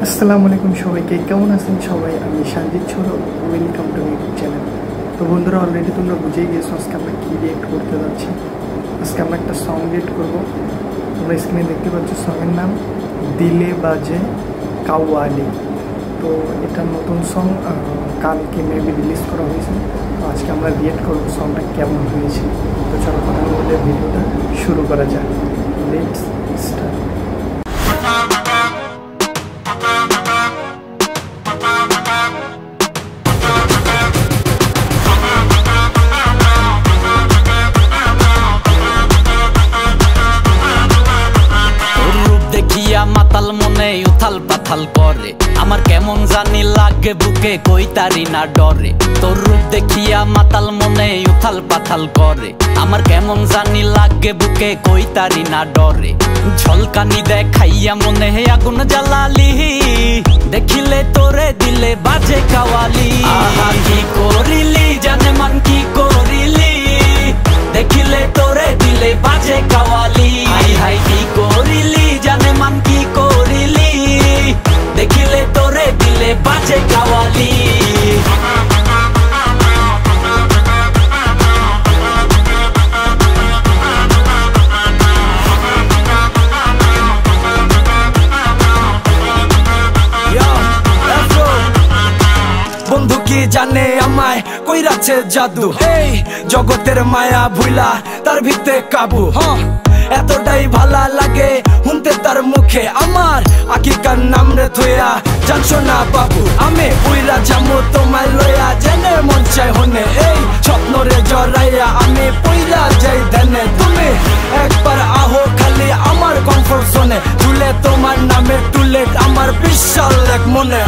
আসসালামু আলাইকুম সবাইকে, কেমন আছেন সবাই? আমি সঞ্জিত ছোড়ো, ওয়েলকাম টু ইউটিউব চ্যানেল। তো বন্ধুরা, অলরেডি তোমরা বুঝেই গিয়েছো আজকে আমরা কী রিয়েক্ট করতে যাচ্ছি। আজকে আমরা একটা সং রিয়েক্ট করবো। তোমরা স্ক্রিনে দেখতে পাচ্ছ সঙের নাম দিলে বাজে কাওয়ালি। তো এটা নতুন সং, কালকে মেবি রিলিজ করা হয়েছে। তো আজকে আমরা রিয়েক্ট করবো সংটা কেমন হয়েছে। তো চলো কথা বলে ভিডিওটা শুরু করা যাক। Let's start. মাতাল মনে উথাল পাথাল করে, আমার কেমন জানি লাগে বুকে, কই তারি না ডরে। তোর রূপ দেখিয়া মাতাল মনে উথাল পাথাল করে, আমার কেমন জানি লাগে বুকে, কই তারি না ডরে। ঝলকানি দেখাইয়া মনে আগুন জ্বালালি, দেখিলে তোরে দিলে বাজে কাওয়ালি। আহা কি করিলি জানে মান, কি করিলি, দেখিলে তোরে দিলে বাজে কাওয়ালি। হাই হাই কি করিলি জানে মান, কি করিলি, দেখিলে তোরে দিলে বাজে কাওয়ালি। বন্ধু কি জানে আমায় কইরাছে জাদু, এই জগতের মায়া ভুইলা তার ভিতে কাবু। এতটাই ভালা লাগে শুনতে তার মুখে, আমার আকিকার নাম রে থইয়া জানছো না বাবু। আমি উইরা যামু তোমায় লইয়া, জেনে মন চাই হনে, এই স্বপ্ন রে জড়াইয়া আমি পইরা যাই ধ্যানে। তুমি একবার আহো খালি আমার কমফোর্ট জোনে, তুলে তোমার নামে টুলেট আমার বিশাল এক মনে।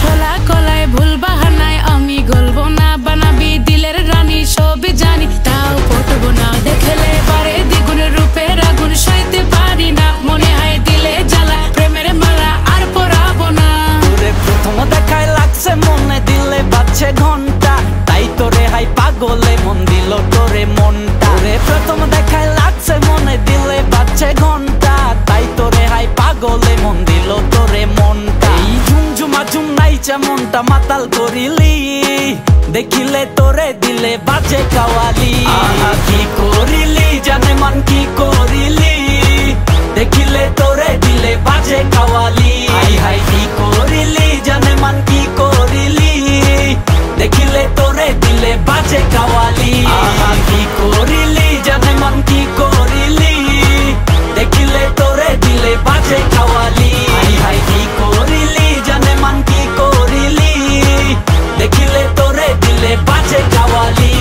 ছোলা কলায় ভুল বাহানায় আমি গলবো না, বানাবি দিলের রানী সবই জানি, তাও পটবো না। দেখলে পারে দ্বিগুণ রূপের আগুন সইতে পারি না, মনে হয় দিলে জ্বালা প্রেমের মালা আর পরাবো না। তোরে প্রথম দেখায় লাগছে মনে, দিলে বাজছে ঘন্টা, তাই তোরে হাই পাগলে মন দিল তোরে মনটা। তোরে প্রথম দেখায় লাগছে মনে, দিলে বাজছে ঘন্টা, তাই তোরে হাই পাগলে মন দিল তোরে মনটা। এই ঝুমঝুমা ঝুম নাইচা মনটা মাতাল করিলি, দেখিলে তোরে দিলে বাজে কাওয়ালি। আহা কি করিলি জানে মান, কি করিলি, দেখিলে তোরে দিলে বাজে কাওয়ালি। হাই হাই কি করিলি জানে মান, কি করিলি, দেখিলে তোরে দিলে বাজে কাওয়ালি। আহা কি করিলি জানে মান, কি করিলি, দেখিলে তোরে দিলে বাজে কাওয়ালি। হাই হাই কি করিলি জানে মান, কি করিলি, দেখিলে তোরে দিলে বাজে কাওয়ালি।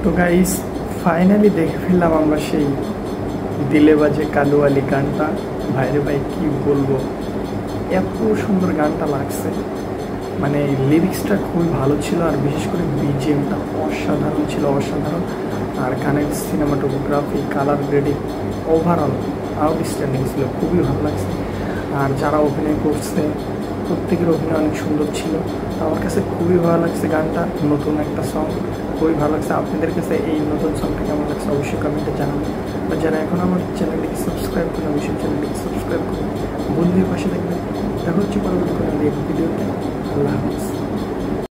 তো গাইস, ফাইনালি দেখে ফেললাম আমরা সেই দিলে বাজে কালুয়ালি গানটা। ভাইরে ভাই কি বলবো, এত সুন্দর গানটা লাগছে, মানে লিরিক্সটা খুবই ভালো ছিল, আর বিশেষ করে বিজিএমটা অসাধারণ ছিল, অসাধারণ। আর গানের cinematography, colour grading, overall outstanding ছিল, খুবই ভালো লাগছে। আর যারা অভিনয় করছে প্রত্যেকের অভিনয় অনেক সুন্দর ছিল। তো আমার কাছে খুবই ভালো লাগছে গানটা, নতুন একটা সং, খুবই ভালো লাগছে। আপনাদের কাছে এই নতুন সংটা কেমন লাগছে অবশ্যই কমেন্টে জানাবেন। আর যারা এখন আমার চ্যানেলটিকে সাবস্ক্রাইব করেন, অবশ্যই চ্যানেলটিকে সাবস্ক্রাইব করুন, বন্ধুদের পাশে থাকবেন। দেখা হচ্ছে পরবর্তী কোনো ভিডিওতে। আল্লাহ হাফিজ।